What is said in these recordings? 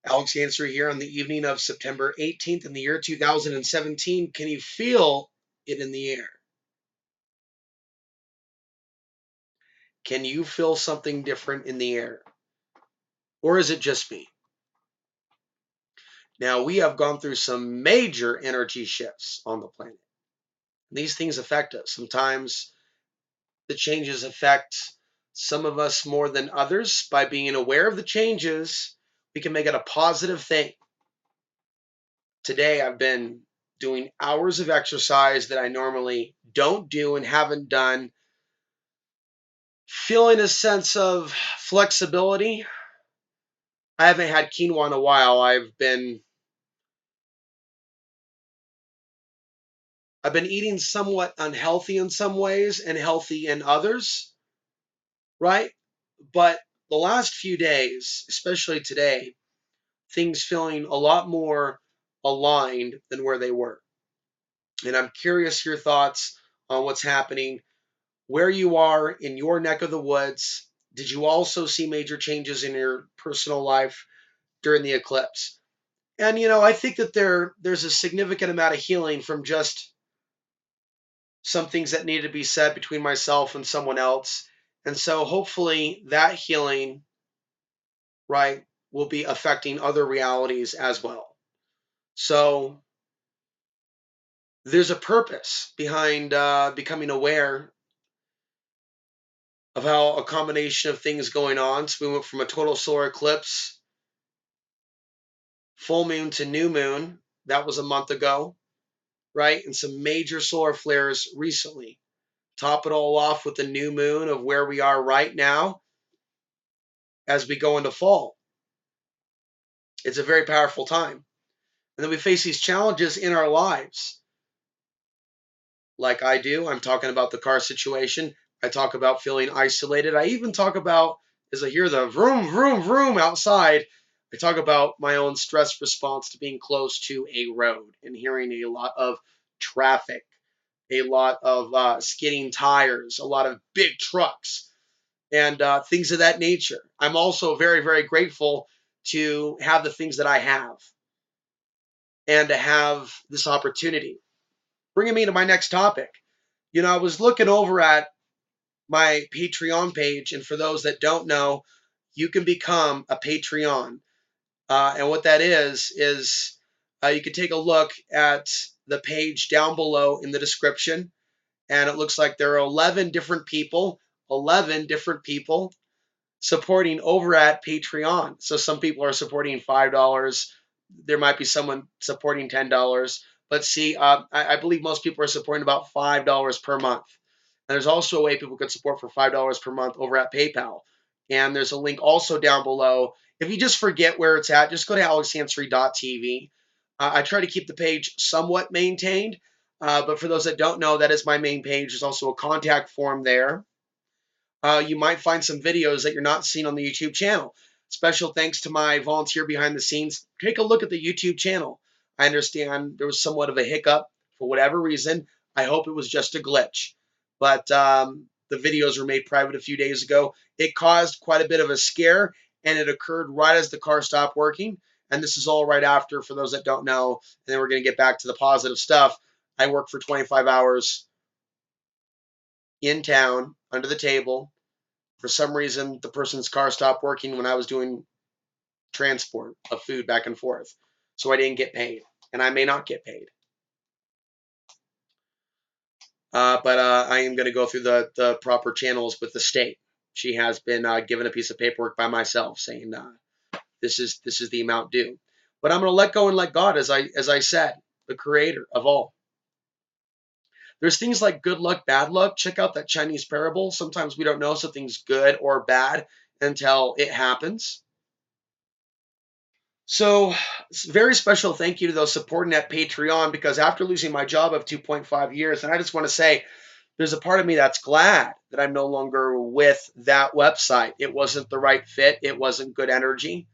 Alex Answer here on the evening of September 18th in the year 2017. Can you feel it in the air? Can you feel something different in the air? Or is it just me? Now, we have gone through some major energy shifts on the planet. These things affect us. Sometimes the changes affect some of us more than others. By being aware of the changes, we can make it a positive thing. Today, I've been doing hours of exercise that I normally don't do and haven't done, feeling a sense of flexibility. I haven't had quinoa in a while. I've been eating somewhat unhealthy in some ways and healthy in others, right? But the last few days, especially today, things feeling a lot more aligned than where they were. And I'm curious your thoughts on what's happening, where you are in your neck of the woods. Did you also see major changes in your personal life during the eclipse? And I think that there's a significant amount of healing from just some things that needed to be said between myself and someone else. And so hopefully that healing, right, will be affecting other realities as well. So there's a purpose behind becoming aware of how a combination of things going on. So we went from a total solar eclipse, full moon to new moon. That was a month ago, right? And some major solar flares recently. Top it all off with the new moon of where we are right now as we go into fall. It's a very powerful time. And then we face these challenges in our lives. Like I do, I'm talking about the car situation. I talk about feeling isolated. I even talk about, as I hear the vroom, vroom, vroom outside, I talk about my own stress response to being close to a road and hearing a lot of traffic, a lot of skidding tires, a lot of big trucks, and things of that nature. I'm also very, very grateful to have the things that I have and to have this opportunity. Bringing me to my next topic. I was looking over at my Patreon page, and for those that don't know, you can become a Patreon. And what that is you can take a look at the page down below in the description, and it looks like there are 11 different people supporting over at Patreon. So some people are supporting $5. There might be someone supporting $10. But see, I believe most people are supporting about $5 per month. And there's also a way people could support for $5 per month over at PayPal. And there's a link also down below. If you just forget where it's at, just go to alexhansory.tv. I try to keep the page somewhat maintained. But for those that don't know, that is my main page. There's also a contact form there. You might find some videos that you're not seeing on the YouTube channel. Special thanks to my volunteer behind the scenes. Take a look at the YouTube channel. I understand there was somewhat of a hiccup for whatever reason. I hope it was just a glitch. But the videos were made private a few days ago. It caused quite a bit of a scare, and it occurred right as the car stopped working. And this is all right after, for those that don't know. And then we're going to get back to the positive stuff. I worked for 25 hours in town under the table. For some reason, the person's car stopped working when I was doing transport of food back and forth. So I didn't get paid, and I may not get paid. But I am going to go through the proper channels with the state. She has been given a piece of paperwork by myself saying this is the amount due. But I'm going to let go and let God, as I said, the creator of all. There's things like good luck, bad luck. Check out that Chinese parable. Sometimes we don't know something's good or bad until it happens. So, very special thank you to those supporting at Patreon, because after losing my job of 2.5 years, and I just want to say, there's a part of me that's glad that I'm no longer with that website. It wasn't the right fit. It wasn't good energy.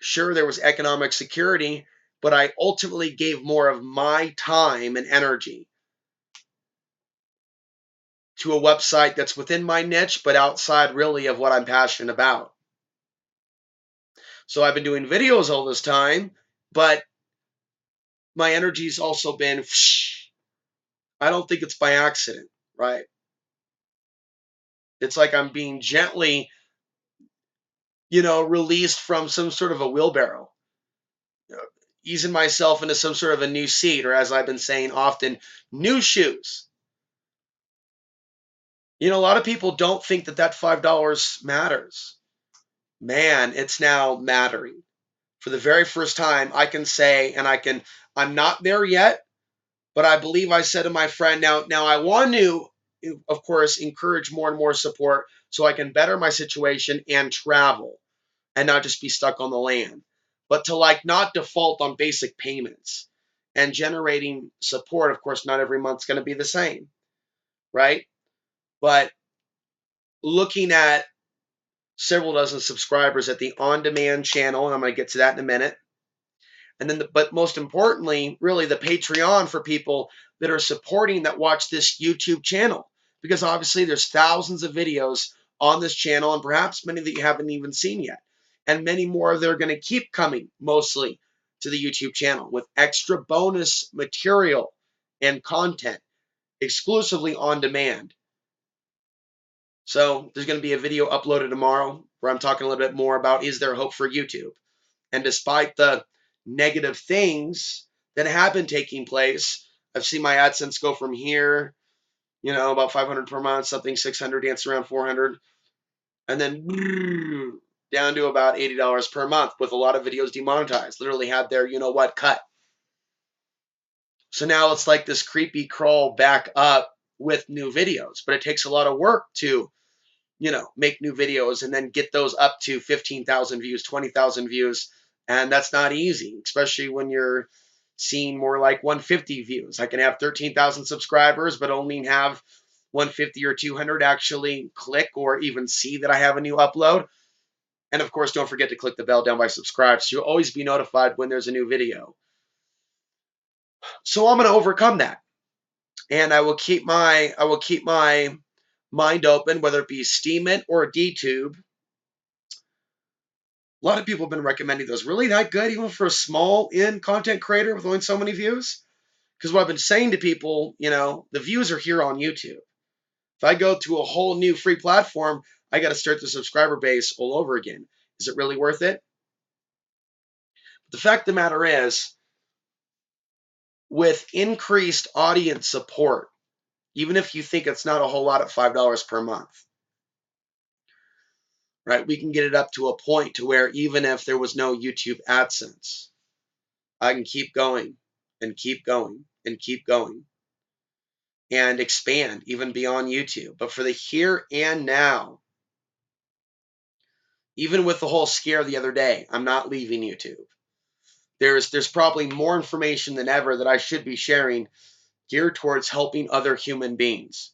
Sure, there was economic security, but I ultimately gave more of my time and energy to a website that's within my niche, but outside really of what I'm passionate about. So I've been doing videos all this time, but my energy's also been, I don't think it's by accident, right? It's like I'm being gently, released from some sort of a wheelbarrow, easing myself into some sort of a new seat, or as I've been saying often, new shoes. A lot of people don't think that $5 matters. Man, it's now mattering. For the very first time, I can say, I'm not there yet, but I believe I said to my friend, now I want to, of course, encourage more and more support so I can better my situation and travel and not just be stuck on the land, but to not default on basic payments and generating support. Of course, not every month's going to be the same, right? But looking at several dozen subscribers at the on-demand channel, and I'm going to get to that in a minute. And then, but most importantly, really the Patreon for people that are supporting, that watch this YouTube channel, because obviously there's thousands of videos on this channel, and perhaps many that you haven't even seen yet, and many more that are going to keep coming, mostly to the YouTube channel with extra bonus material and content exclusively on demand. So there's going to be a video uploaded tomorrow where I'm talking a little bit more about, is there hope for YouTube? And despite the negative things that have been taking place, I've seen my AdSense go from here, about 500 per month, something 600, dance around 400, and then down to about $80 per month with a lot of videos demonetized. Literally had their, cut. So now it's like this creepy crawl back up with new videos, but it takes a lot of work to make new videos and then get those up to 15,000 views, 20,000 views. And that's not easy, especially when you're seeing more like 150 views. I can have 13,000 subscribers, but only have 150 or 200 actually click or even see that I have a new upload. And of course, don't forget to click the bell down by subscribe, so you'll always be notified when there's a new video. So I'm going to overcome that. And I will keep my mind open, whether it be Steemit or DTube. A lot of people have been recommending those. Really that good, even for a small in content creator with only so many views? Because what I've been saying to people, the views are here on YouTube. If I go to a whole new free platform, I got to start the subscriber base all over again. Is it really worth it? The fact of the matter is, with increased audience support, even if you think it's not a whole lot at $5 per month, right? We can get it up to a point to where even if there was no YouTube AdSense, I can keep going and keep going and keep going and expand even beyond YouTube. But for the here and now, even with the whole scare the other day, I'm not leaving YouTube. There's probably more information than ever that I should be sharing geared towards helping other human beings.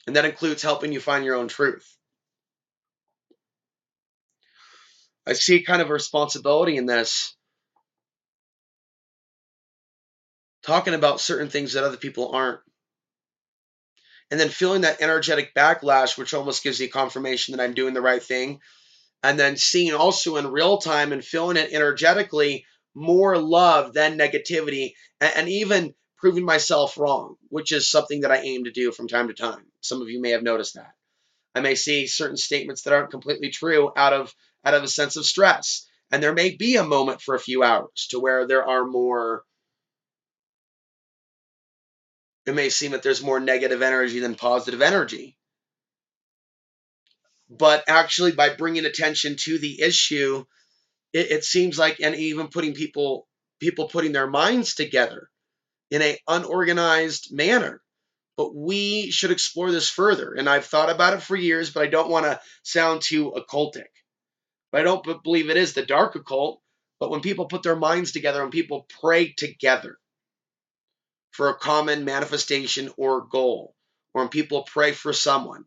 And that includes helping you find your own truth. I see kind of a responsibility in this, talking about certain things that other people aren't. And then feeling that energetic backlash, which almost gives you confirmation that I'm doing the right thing. And then seeing also in real time and feeling it energetically more love than negativity, and even proving myself wrong, which is something that I aim to do from time to time. Some of you may have noticed that. I may see certain statements that aren't completely true out of a sense of stress. And there may be a moment for a few hours to where there are more, it may seem that there's more negative energy than positive energy. But actually, by bringing attention to the issue, it seems like, and even putting people putting their minds together in a unorganized manner. But we should explore this further. And I've thought about it for years, but I don't want to sound too occultic. But I don't believe it is the dark occult. But when people put their minds together and people pray together for a common manifestation or goal, or when people pray for someone,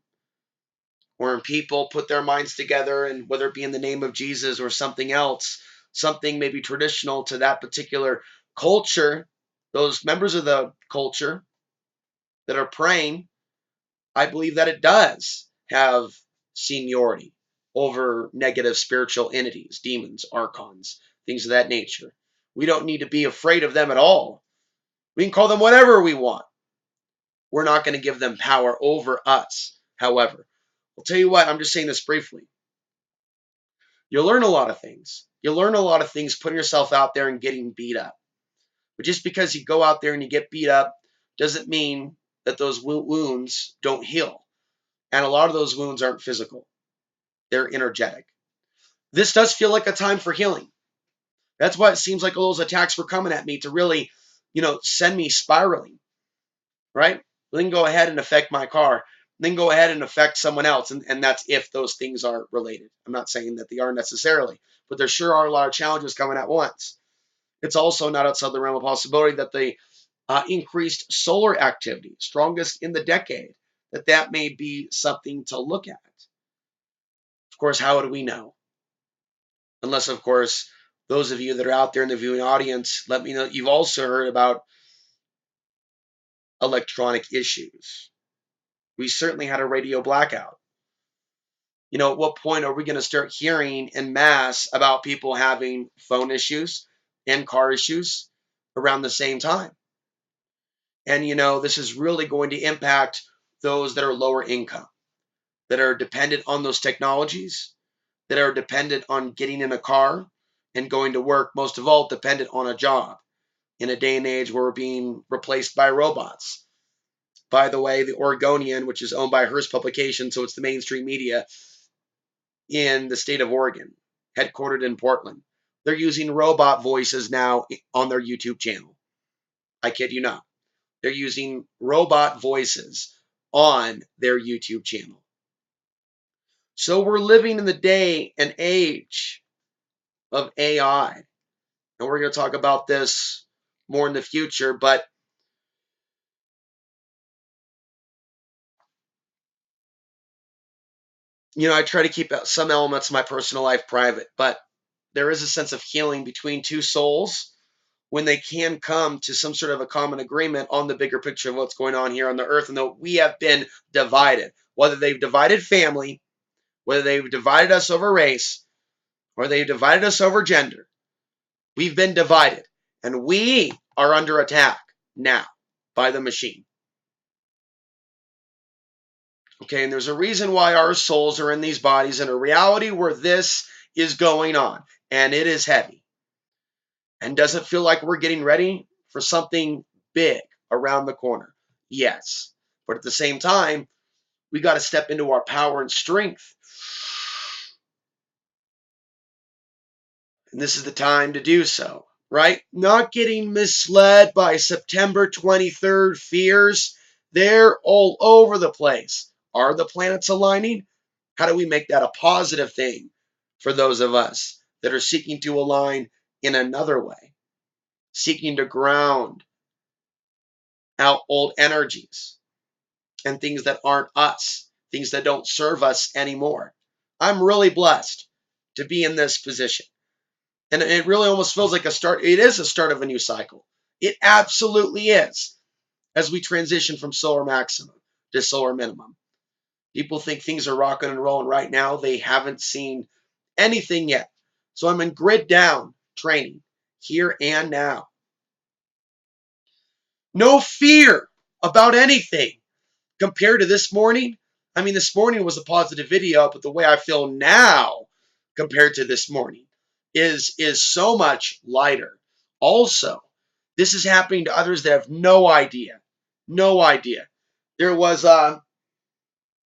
or when people put their minds together, and whether it be in the name of Jesus or something else, something maybe traditional to that particular culture, those members of the culture, that are praying, I believe that it does have seniority over negative spiritual entities, demons, archons, things of that nature. We don't need to be afraid of them at all. We can call them whatever we want. We're not going to give them power over us. However, I'll tell you what, I'm just saying this briefly. You'll learn a lot of things. You'll learn a lot of things putting yourself out there and getting beat up. But just because you go out there and you get beat up doesn't mean that those wounds don't heal. And a lot of those wounds aren't physical, they're energetic. This does feel like a time for healing. That's why it seems like all those attacks were coming at me to really, send me spiraling, right? Then go ahead and affect my car. Then go ahead and affect someone else. And that's if those things are related. I'm not saying that they are necessarily, but there sure are a lot of challenges coming at once. It's also not outside the realm of possibility that the increased solar activity, strongest in the decade, that may be something to look at. Of course, how do we know? Unless, of course, those of you that are out there in the viewing audience, let me know you've also heard about electronic issues. We certainly had a radio blackout. At what point are we going to start hearing en masse about people having phone issues and car issues around the same time? And, this is really going to impact those that are lower income, that are dependent on those technologies, that are dependent on getting in a car and going to work, most of all, dependent on a job in a day and age where we're being replaced by robots. By the way, the Oregonian, which is owned by Hearst Publication, so it's the mainstream media in the state of Oregon, headquartered in Portland, they're using robot voices now on their YouTube channel. I kid you not. They're using robot voices on their YouTube channel. So we're living in the day and age of AI. And we're going to talk about this more in the future, but I try to keep some elements of my personal life private, but there is a sense of healing between two souls when they can come to some sort of a common agreement on the bigger picture of what's going on here on the earth. And though we have been divided, whether they've divided family, whether they've divided us over race, or they've divided us over gender, we've been divided. And we are under attack now by the machine. Okay, and there's a reason why our souls are in these bodies in a reality where this is going on, and it is heavy. And does it feel like we're getting ready for something big around the corner? Yes. But at the same time, we got to step into our power and strength. And this is the time to do so, right? Not getting misled by September 23rd fears. They're all over the place. Are the planets aligning? How do we make that a positive thing for those of us that are seeking to align in another way, seeking to ground out old energies and things that aren't us, things that don't serve us anymore? I'm really blessed to be in this position. And it really almost feels like a start. It is a start of a new cycle. It absolutely is. As we transition from solar maximum to solar minimum. People think things are rocking and rolling right now. They haven't seen anything yet. So I'm in grid down training here and now. No fear about anything compared to this morning. I mean, this morning was a positive video, but the way I feel now compared to this morning is so much lighter. Also, this is happening to others that have no idea. No idea. There was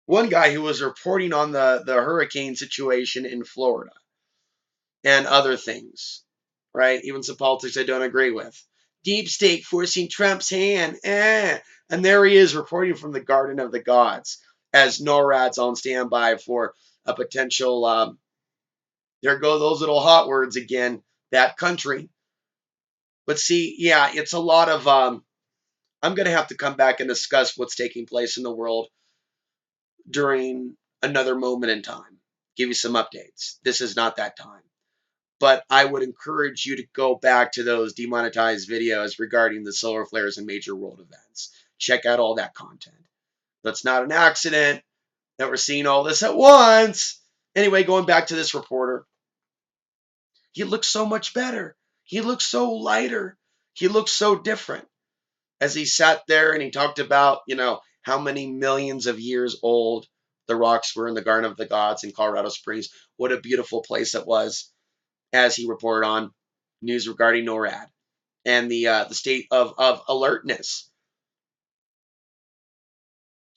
one guy who was reporting on the hurricane situation in Florida and other things, right? Even some politics I don't agree with. Deep state forcing Trump's hand. And there he is reporting from the Garden of the Gods as NORAD's on standby for a potential, there go those little hot words again, that country. But see, yeah, it's a lot of, I'm going to have to come back and discuss what's taking place in the world during another moment in time. Give you some updates. This is not that time. But I would encourage you to go back to those demonetized videos regarding the solar flares and major world events. check out all that content. That's not an accident that we're seeing all this at once. Anyway, going back to this reporter, he looks so much better. He looks so lighter. He looks so different as he sat there and he talked about, how many millions of years old the rocks were in the Garden of the Gods in Colorado Springs. What a beautiful place it was, as he reported on news regarding NORAD and the state of alertness.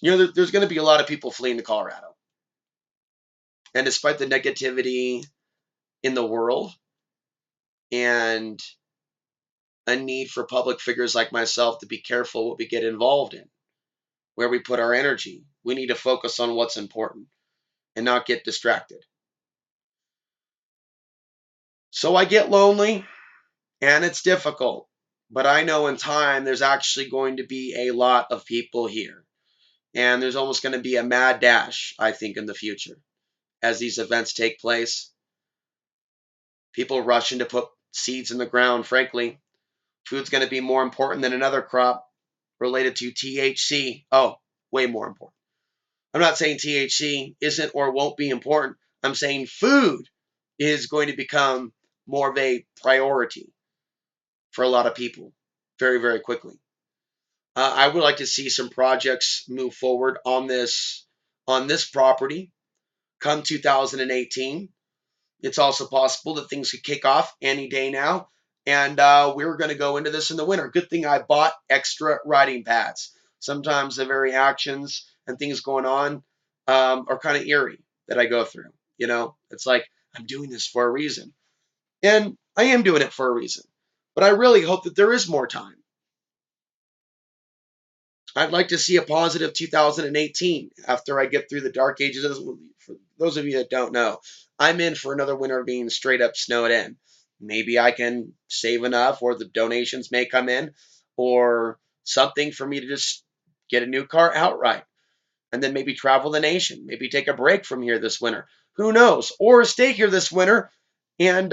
There's going to be a lot of people fleeing to Colorado. And despite the negativity in the world and a need for public figures like myself to be careful what we get involved in, where we put our energy, we need to focus on what's important and not get distracted. So I get lonely and it's difficult, but I know in time there's actually going to be a lot of people here. And there's almost going to be a mad dash, I think, in the future as these events take place. People rushing to put seeds in the ground, frankly. Food's going to be more important than another crop related to THC. Oh, way more important. I'm not saying THC isn't or won't be important. I'm saying food is going to become more of a priority for a lot of people very, very quickly. I would like to see some projects move forward on this property come 2018. It's also possible that things could kick off any day now. And we're going to go into this in the winter. Good thing I bought extra riding pads. Sometimes the very actions and things going on are kind of eerie that I go through. It's like I'm doing this for a reason. And I am doing it for a reason. But I really hope that there is more time. I'd like to see a positive 2018 after I get through the dark ages. For those of you that don't know, I'm in for another winter of being straight up snowed in. Maybe I can save enough, or the donations may come in, or something for me to just get a new car outright and then maybe travel the nation. Maybe take a break from here this winter. Who knows? Or stay here this winter and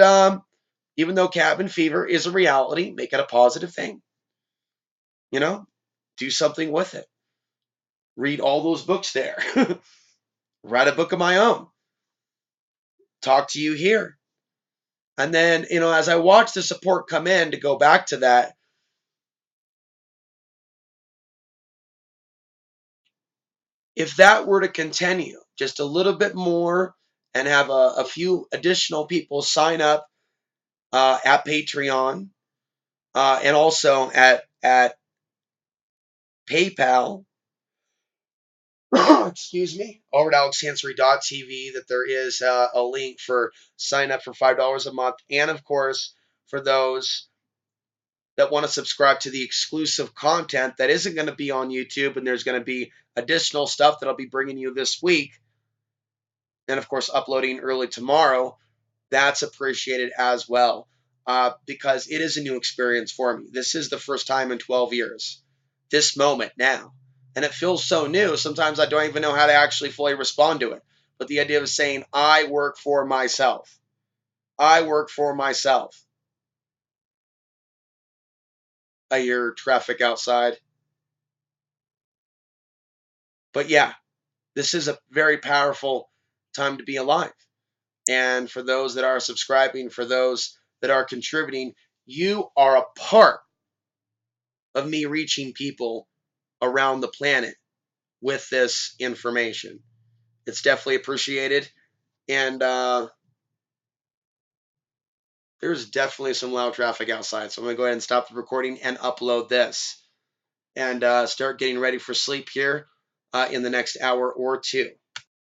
even though cabin fever is a reality, make it a positive thing. Do something with it. Read all those books there. Write a book of my own. Talk to you here. And then, as I watch the support come in, to go back to that, if that were to continue just a little bit more and have a few additional people sign up at Patreon and also at PayPal, excuse me, over at alexhansery.tv, that there is a link for sign up for $5 a month. And of course, for those that want to subscribe to the exclusive content that isn't going to be on YouTube, and there's going to be additional stuff that I'll be bringing you this week, and of course uploading early tomorrow, that's appreciated as well, because it is a new experience for me. This is the first time in 12 years, this moment now, and it feels so new. Sometimes I don't even know how to actually fully respond to it, but the idea of saying I work for myself. I work for myself. I hear traffic outside. But yeah, this is a very powerful time to be alive. And for those that are subscribing, for those that are contributing, you are a part of me reaching people around the planet with this information. It's definitely appreciated. And there's definitely some loud traffic outside. So I'm going to go ahead and stop the recording and upload this and start getting ready for sleep here in the next hour or two.